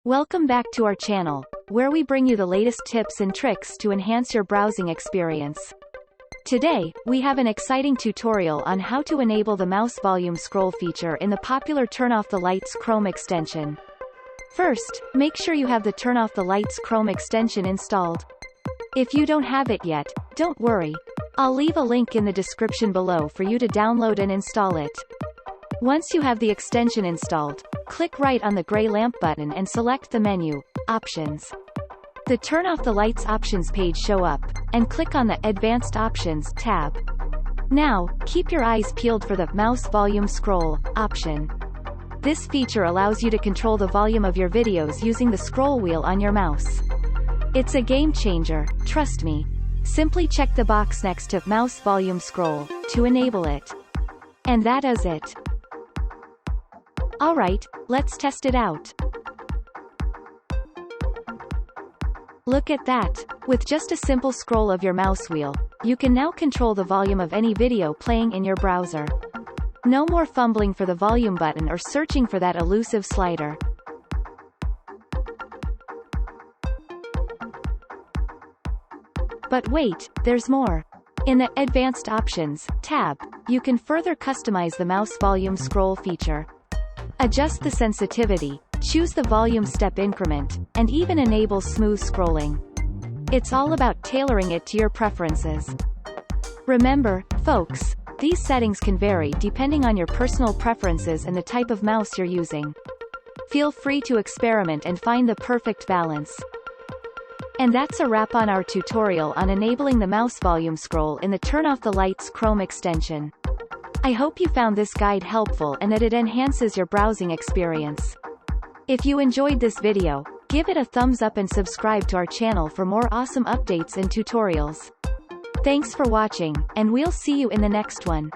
Welcome back to our channel, where we bring you the latest tips and tricks to enhance your browsing experience. Today, we have an exciting tutorial on how to enable the mouse volume scroll feature in the popular Turn Off the Lights Chrome extension. First, make sure you have the Turn Off the Lights Chrome extension installed. If you don't have it yet, don't worry. I'll leave a link in the description below for you to download and install it. Once you have the extension installed, click right on the gray lamp button and select the menu, Options. The Turn Off the Lights options page show up, and click on the Advanced Options tab. Now, keep your eyes peeled for the Mouse Volume Scroll option. This feature allows you to control the volume of your videos using the scroll wheel on your mouse. It's a game changer, trust me. Simply check the box next to Mouse Volume Scroll to enable it. And that is it. Alright, let's test it out. Look at that. With just a simple scroll of your mouse wheel, you can now control the volume of any video playing in your browser. No more fumbling for the volume button or searching for that elusive slider. But wait, there's more. In the Advanced Options tab, you can further customize the mouse volume scroll feature. Adjust the sensitivity, choose the volume step increment, and even enable smooth scrolling. It's all about tailoring it to your preferences. Remember, folks, these settings can vary depending on your personal preferences and the type of mouse you're using. Feel free to experiment and find the perfect balance. And that's a wrap on our tutorial on enabling the mouse volume scroll in the Turn Off the Lights Chrome extension. I hope you found this guide helpful and that it enhances your browsing experience. If you enjoyed this video, give it a thumbs up and subscribe to our channel for more awesome updates and tutorials. Thanks for watching, and we'll see you in the next one.